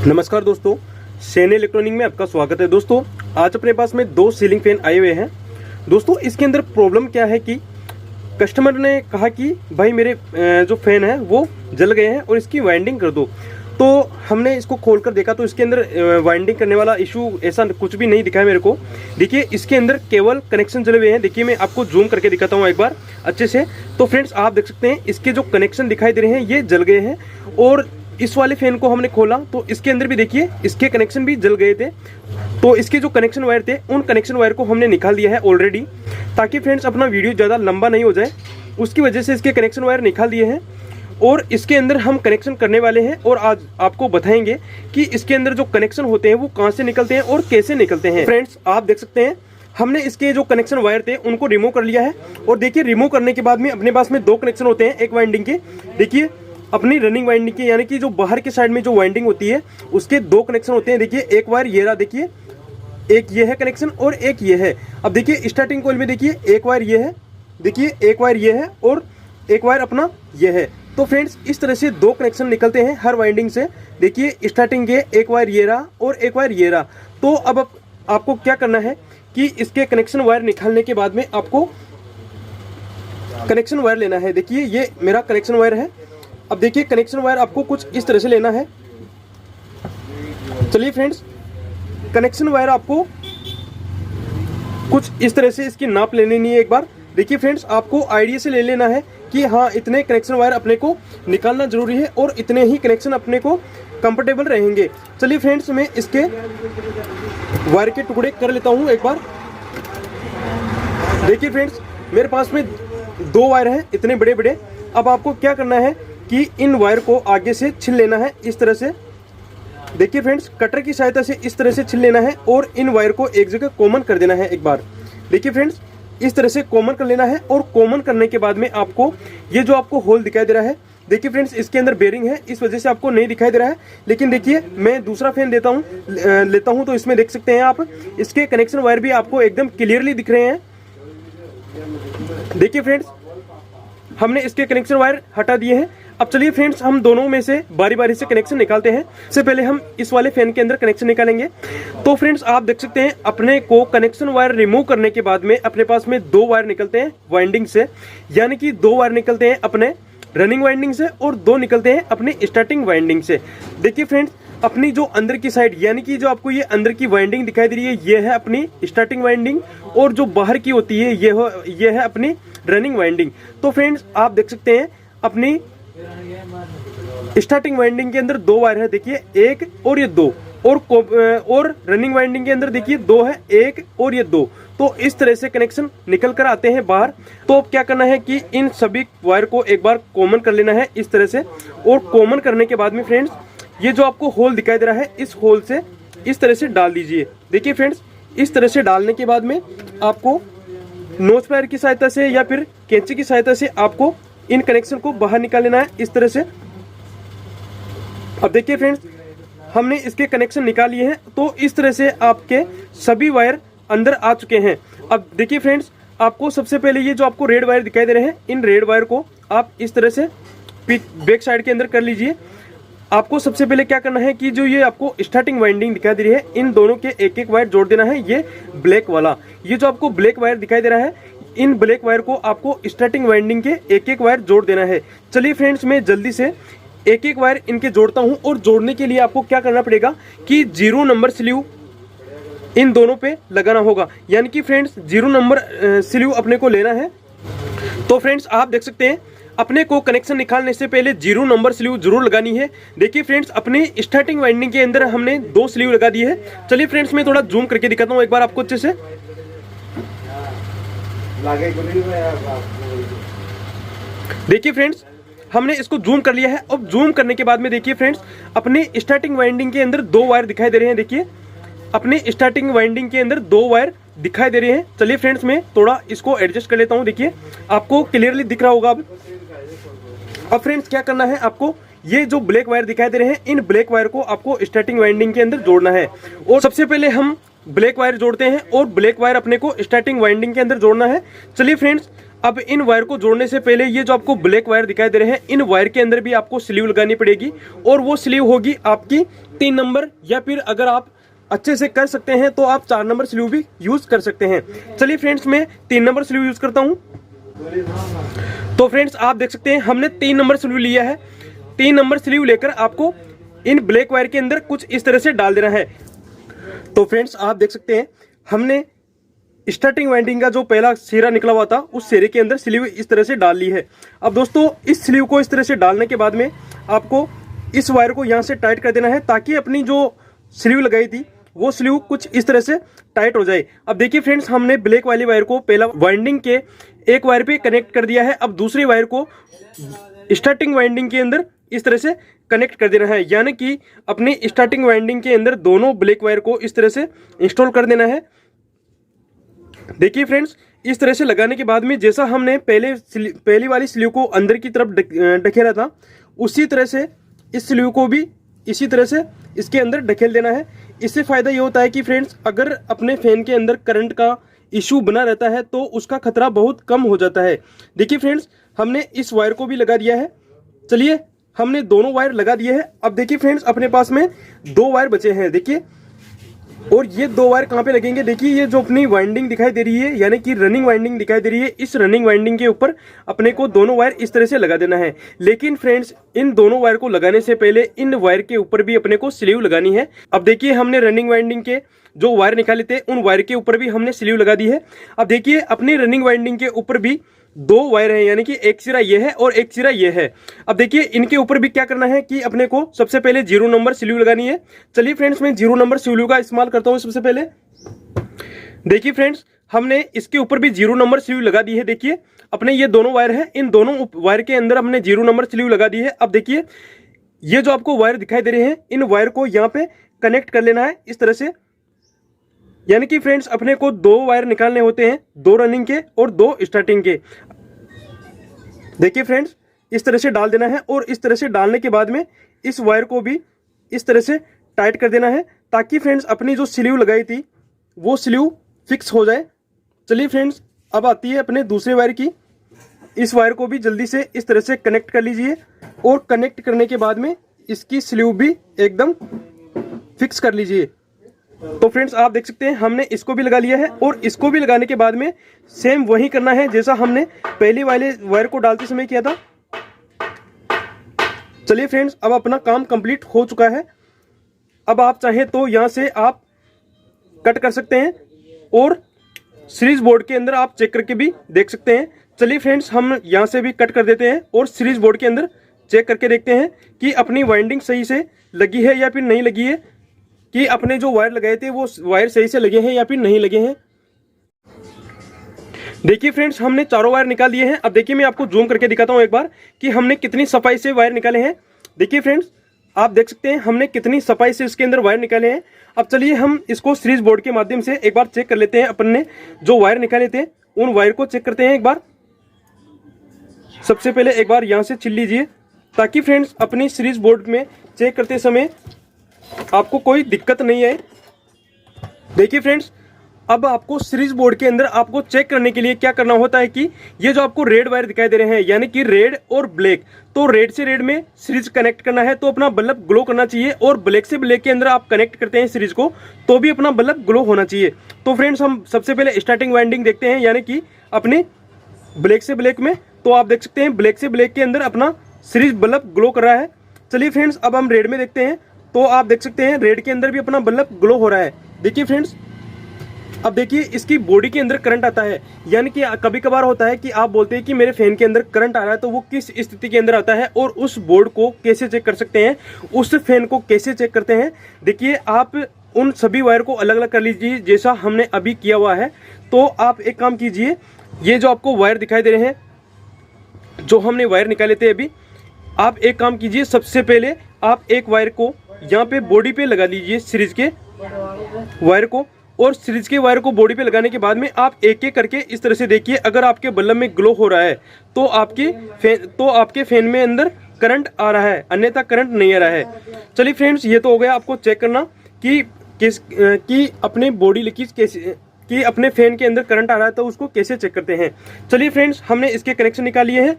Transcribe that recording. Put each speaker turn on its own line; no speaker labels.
नमस्कार दोस्तों, सैनी इलेक्ट्रॉनिक में आपका स्वागत है। दोस्तों आज अपने पास में दो सीलिंग फैन आए हुए हैं। दोस्तों इसके अंदर प्रॉब्लम क्या है कि कस्टमर ने कहा कि भाई मेरे जो फैन है वो जल गए हैं और इसकी वाइंडिंग कर दो। तो हमने इसको खोल कर देखा तो इसके अंदर वाइंडिंग करने वाला इशू ऐसा कुछ भी नहीं दिखा है मेरे को। देखिए इसके अंदर केवल कनेक्शन जले हुए हैं। देखिए मैं आपको जूम करके दिखाता हूँ एक बार अच्छे से। तो फ्रेंड्स आप देख सकते हैं इसके जो कनेक्शन दिखाई दे रहे हैं ये जल गए हैं। और इस वाले फैन को हमने खोला तो इसके अंदर भी देखिए इसके कनेक्शन भी जल गए थे। तो इसके जो कनेक्शन वायर थे उन कनेक्शन वायर को हमने निकाल दिया है ऑलरेडी, ताकि फ्रेंड्स अपना वीडियो ज़्यादा लंबा नहीं हो जाए। उसकी वजह से इसके कनेक्शन वायर निकाल दिए हैं और इसके अंदर हम कनेक्शन करने वाले हैं और आज आपको बताएंगे कि इसके अंदर जो कनेक्शन होते हैं वो कहाँ से निकलते हैं और कैसे निकलते हैं। फ्रेंड्स आप देख सकते हैं हमने इसके जो कनेक्शन वायर थे उनको रिमूव कर लिया है। और देखिए रिमूव करने के बाद में अपने पास में दो कनेक्शन होते हैं एक वाइंडिंग के। देखिए अपनी रनिंग वाइंडिंग के यानी कि जो बाहर के साइड में जो वाइंडिंग होती है उसके दो कनेक्शन होते हैं। देखिए एक वायर ये रहा, देखिए एक ये है कनेक्शन और एक ये है। अब देखिए स्टार्टिंग कॉइल में देखिए एक वायर ये है, देखिए एक वायर ये है और एक वायर अपना ये है। तो फ्रेंड्स इस तरह से दो कनेक्शन निकलते हैं हर वाइंडिंग से। देखिए स्टार्टिंग के एक वायर ये रहा और एक वायर ये रहा। तो अब आपको क्या करना है कि इसके कनेक्शन वायर निकालने के बाद में आपको कनेक्शन वायर लेना है। देखिए ये मेरा कनेक्शन वायर है। अब देखिए कनेक्शन वायर आपको कुछ इस तरह से लेना है। चलिए फ्रेंड्स कनेक्शन वायर आपको कुछ इस तरह से इसकी नाप ले लेनी है एक बार। देखिए फ्रेंड्स आपको आइडिया से ले लेना है कि हाँ इतने कनेक्शन वायर अपने को निकालना जरूरी है और इतने ही कनेक्शन अपने को कंफर्टेबल रहेंगे। चलिए फ्रेंड्स मैं इसके वायर के टुकड़े कर लेता हूँ एक बार। देखिए फ्रेंड्स मेरे पास में दो वायर हैं इतने बड़े बड़े। अब आपको क्या करना है कि इन वायर को आगे से छील लेना है इस तरह से। देखिए फ्रेंड्स कटर की सहायता से इस तरह से छील लेना है और इन वायर को एक जगह कॉमन कर देना है एक बार। देखिए फ्रेंड्स इस तरह से कॉमन कर लेना है और कॉमन करने के बाद में आपको ये जो आपको होल दिखाई दे रहा है, देखिए फ्रेंड्स इसके अंदर बेरिंग है इस वजह से आपको नहीं दिखाई दे रहा है। लेकिन देखिए मैं दूसरा फैन लेता हूं तो इसमें देख सकते हैं आप इसके कनेक्शन वायर भी आपको एकदम क्लियरली दिख रहे हैं। देखिए फ्रेंड्स हमने इसके कनेक्शन वायर हटा दिए हैं। अब चलिए फ्रेंड्स हम दोनों में से बारी बारी से कनेक्शन निकालते हैं। इससे पहले हम इस वाले फैन के अंदर कनेक्शन निकालेंगे। तो फ्रेंड्स आप देख सकते हैं अपने को कनेक्शन वायर रिमूव करने के बाद में अपने पास में दो वायर निकलते हैं वाइंडिंग से, यानी कि दो वायर निकलते हैं अपने रनिंग वाइंडिंग से और दो निकलते हैं अपनी स्टार्टिंग वाइंडिंग से। देखिए फ्रेंड्स अपनी जो अंदर की साइड यानी कि जो आपको ये अंदर की वाइंडिंग दिखाई दे रही है ये है अपनी स्टार्टिंग वाइंडिंग और जो बाहर की होती है ये है अपनी रनिंग वाइंडिंग। तो फ्रेंड्स आप देख सकते हैं अपनी स्टार्टिंग वाइंडिंग के अंदर दो वायर है, देखिए एक और ये दो, और रनिंग वाइंडिंग के अंदर देखिए दो है, एक और ये दो। तो इस तरह से कनेक्शन निकल कर आते हैं बाहर। तो अब क्या करना है कि इन सभी वायर को एक बार कॉमन कर लेना है इस तरह से। और कॉमन करने के बाद में फ्रेंड्स ये जो आपको होल दिखाई दे रहा है इस होल से इस तरह से डाल दीजिए। देखिए फ्रेंड्स इस तरह से डालने के बाद में आपको नोज प्लायर की सहायता से या फिर कैंची की सहायता से आपको इन कनेक्शन को बाहर निकाल लेना है इस तरह से। अब देखिए फ्रेंड्स हमने इसके कनेक्शन निकाल लिए हैं। तो इस तरह से आपके सभी वायर अंदर आ चुके हैं। अब देखिए फ्रेंड्स आपको सबसे पहले ये जो आपको रेड वायर दिखाई दे रहे हैं इन रेड वायर को आप इस तरह से बैक साइड के अंदर कर लीजिए। आपको सबसे पहले क्या करना है कि जो ये आपको स्टार्टिंग वाइंडिंग दिखाई दे रही है इन दोनों के एक एक वायर जोड़ देना है। ये ब्लैक वाला ये जो आपको ब्लैक वायर दिखाई दे रहा है इन ब्लैक वायर को आपको स्टार्टिंग वाइंडिंग के एक एक वायर जोड़ देना है। चलिए फ्रेंड्स मैं जल्दी से एक एक वायर इनके जोड़ता हूं। और जोड़ने के लिए आपको क्या करना पड़ेगा कि 0 नंबर स्लीव इन दोनों पे लगाना होगा, यानी कि फ्रेंड्स 0 नंबर स्लीव अपने को लेना है। तो फ्रेंड्स आप देख सकते हैं अपने को कनेक्शन निकालने से पहले 0 नंबर स्लीव जरूर लगानी है। देखिए फ्रेंड्स अपनी स्टार्टिंग वाइंडिंग के अंदर हमने 2 स्लीव लगा दी है। चलिए फ्रेंड्स मैं थोड़ा जूम करके दिखाता हूँ एक बार आपको अच्छे से। देखिए फ्रेंड्स हमने इसको जूम कर लिया है। अब जूम करने के बाद में देखिए फ्रेंड्स अपनी स्टार्टिंग वाइंडिंग के अंदर दो वायर दिखाई दे रहे हैं। देखिए अपनी स्टार्टिंग वाइंडिंग के अंदर दो वायर दिखाई दे रहे हैं। चलिए फ्रेंड्स मैं थोड़ा इसको एडजस्ट कर लेता हूं। देखिए आपको क्लियरली दिख रहा होगा। अब फ्रेंड्स क्या करना है आपको ये जो ब्लैक वायर दिखाई दे रहे हैं इन ब्लैक वायर को आपको स्टार्टिंग वाइंडिंग के अंदर जोड़ना है। और सबसे पहले हम ब्लैक वायर जोड़ते हैं और ब्लैक वायर अपने को स्टार्टिंग वाइंडिंग के अंदर जोड़ना है। चलिए फ्रेंड्स अब इन वायर को जोड़ने से पहले ये जो आपको ब्लैक वायर दिखाई दे रहे हैं, इन वायर के अंदर भी आपको स्लीव लगानी पड़ेगी और वो स्लीव होगी आपकी 3 नंबर, या फिर अगर आप अच्छे से कर सकते हैं तो आप 4 नंबर स्लीव भी यूज कर सकते हैं। चलिए फ्रेंड्स, मैं 3 नंबर स्लीव यूज करता हूं। तो फ्रेंड्स आप देख सकते हैं हमने 3 नंबर स्लीव लिया है। 3 नंबर स्लीव लेकर आपको इन ब्लैक वायर के अंदर कुछ इस तरह से डाल देना है। तो फ्रेंड्स आप देख सकते हैं हमने स्टार्टिंग वाइंडिंग का जो पहला सिरा निकला हुआ था उस सिरे के अंदर स्लीव इस तरह से डाल ली है। अब दोस्तों इस स्लीव को इस तरह से डालने के बाद में आपको इस वायर को यहाँ से टाइट कर देना है, ताकि अपनी जो स्लीव लगाई थी वो स्लीव कुछ इस तरह से टाइट हो जाए। अब देखिए फ्रेंड्स, हमने ब्लैक वाली वायर को पहला वाइंडिंग के एक वायर पे कनेक्ट कर दिया है। अब दूसरी वायर को स्टार्टिंग वाइंडिंग के अंदर इस तरह से कनेक्ट कर देना है, यानी कि अपनी स्टार्टिंग वाइंडिंग के अंदर दोनों ब्लैक वायर को इस तरह से इंस्टॉल कर देना है। देखिए फ्रेंड्स, इस तरह से लगाने के बाद में जैसा हमने पहली वाली स्लीव को अंदर की तरफ ढकेला था, उसी तरह से इस स्लीव को भी इसी तरह से इसके अंदर ढकेल देना है। इससे फायदा ये होता है कि फ्रेंड्स, अगर अपने फैन के अंदर करंट का इशू बना रहता है तो उसका खतरा बहुत कम हो जाता है। देखिए फ्रेंड्स, हमने इस वायर को भी लगा दिया है। चलिए, हमने दोनों वायर लगा दिए हैं। अब देखिए फ्रेंड्स, अपने पास में 2 वायर बचे हैं। देखिए, और ये 2 वायर कहाँ पे लगेंगे? देखिए, ये जो अपनी वाइंडिंग दिखाई दे रही है, यानी कि रनिंग वाइंडिंग दिखाई दे रही है, इस रनिंग वाइंडिंग के ऊपर अपने को दोनों वायर इस तरह से लगा देना है। लेकिन फ्रेंड्स, इन दोनों वायर को लगाने से पहले इन वायर के ऊपर भी अपने को स्लीव लगानी है। अब देखिए, हमने रनिंग वाइंडिंग के जो वायर निकाले थे उन वायर के ऊपर भी हमने स्लीव लगा दी है। अब देखिए, अपनी रनिंग वाइंडिंग के ऊपर भी 2 वायर है, यानी कि एक सिरा ये है और एक सिरा ये है। अब देखिए, इनके ऊपर भी क्या करना है कि अपने को सबसे पहले 0 नंबर स्लीव लगानी है। चलिए फ्रेंड्स, मैं 0 नंबर स्लीव का इस्तेमाल करता हूं सबसे पहले। देखिए फ्रेंड्स, हमने इसके ऊपर भी 0 नंबर स्लीव लगा दी है। देखिए, अपने ये दोनों वायर है, इन दोनों वायर के अंदर हमने 0 नंबर स्लीव लगा दी है। अब देखिए, ये जो आपको वायर दिखाई दे रहे हैं, इन वायर को यहाँ पे कनेक्ट कर लेना है इस तरह से। यानी कि फ्रेंड्स, अपने को 2 वायर निकालने होते हैं, 2 रनिंग के और 2 स्टार्टिंग के। देखिए फ्रेंड्स, इस तरह से डाल देना है और इस तरह से डालने के बाद में इस वायर को भी इस तरह से टाइट कर देना है, ताकि फ्रेंड्स अपनी जो स्लीव लगाई थी वो स्लीव फिक्स हो जाए। चलिए फ्रेंड्स, अब आती है अपने दूसरे वायर की। इस वायर को भी जल्दी से इस तरह से कनेक्ट कर लीजिए और कनेक्ट करने के बाद में इसकी स्लीव भी एकदम फिक्स कर लीजिए। तो फ्रेंड्स, आप देख सकते हैं हमने इसको भी लगा लिया है और इसको भी लगाने के बाद में सेम वही करना है जैसा हमने पहली वाले वायर को डालते समय किया था। चलिए फ्रेंड्स, अब अपना काम कंप्लीट हो चुका है। अब आप चाहें तो यहां से आप कट कर सकते हैं और सीरीज बोर्ड के अंदर आप चेक करके भी देख सकते हैं। चलिए फ्रेंड्स, हम यहां से भी कट कर देते हैं और सीरीज बोर्ड के अंदर चेक करके देखते हैं कि अपनी वाइंडिंग सही से लगी है या फिर नहीं लगी है, कि अपने जो वायर लगाए थे वो वायर सही से लगे हैं या फिर नहीं लगे हैं। देखिए फ्रेंड्स, हमने चारों वायर निकाल दिए हैं। अब देखिए, मैं आपको जूम करके दिखाता हूं एक बार कि हमने कितनी सफाई से वायर निकाले हैं। देखिए फ्रेंड्स, आप देख सकते हैं हमने कितनी सफाई से इसके अंदर वायर निकाले हैं। अब चलिए हम इसको सीरीज बोर्ड के माध्यम से एक बार चेक कर लेते हैं। अपन ने जो वायर निकाले थे उन वायर को चेक करते हैं एक बार। सबसे पहले एक बार यहां से छील लीजिए, ताकि फ्रेंड्स अपनी सीरीज बोर्ड में चेक करते समय आपको कोई दिक्कत नहीं है। देखिए फ्रेंड्स, अब आपको सीरीज बोर्ड के अंदर आपको चेक करने के लिए क्या करना होता है कि ये जो आपको रेड वायर दिखाई दे रहे हैं, यानी कि रेड और ब्लैक, तो रेड से रेड में सीरीज कनेक्ट करना है तो अपना बल्ब ग्लो करना चाहिए, और ब्लैक से ब्लैक के अंदर आप कनेक्ट करते हैं सीरीज को तो भी अपना बल्ब ग्लो होना चाहिए। तो फ्रेंड्स, हम सबसे पहले स्टार्टिंग वाइंडिंग देखते हैं, यानी कि अपने ब्लैक से ब्लैक में। तो आप देख सकते हैं ब्लैक से ब्लैक के अंदर अपना सीरीज बल्ब ग्लो कर रहा है। चलिए फ्रेंड्स, अब हम रेड में देखते हैं। तो आप देख सकते हैं रेड के अंदर भी अपना बल्ब ग्लो हो रहा है। देखिए फ्रेंड्स, अब देखिए इसकी बॉडी के अंदर करंट आता है, यानी कि कभी कभार होता है कि आप बोलते हैं कि मेरे फैन के अंदर करंट आ रहा है, तो वो किस स्थिति के अंदर आता है और उस बोर्ड को कैसे चेक कर सकते हैं, उस फैन को कैसे चेक करते हैं। देखिए, आप उन सभी वायर को अलग अलग कर लीजिए जैसा हमने अभी किया हुआ है। तो आप एक काम कीजिए, ये जो आपको वायर दिखाई दे रहे हैं, जो हमने वायर निकाले थे अभी, आप एक काम कीजिए, सबसे पहले आप एक वायर को यहाँ पे बॉडी पे लगा लीजिए सीरीज के वायर को, और सीरीज के वायर को बॉडी पे लगाने के बाद में आप एक एक करके इस तरह से देखिए, अगर आपके बल्ब में ग्लो हो रहा है तो आपके फैन में अंदर करंट आ रहा है, अन्यथा करंट नहीं आ रहा है। चलिए फ्रेंड्स, ये तो हो गया आपको चेक करना कि अपने बॉडी लीकेज कि अपने फैन के अंदर करंट आ रहा है तो उसको कैसे चेक करते हैं। चलिए फ्रेंड्स, हमने इसके कनेक्शन निकाल लिए हैं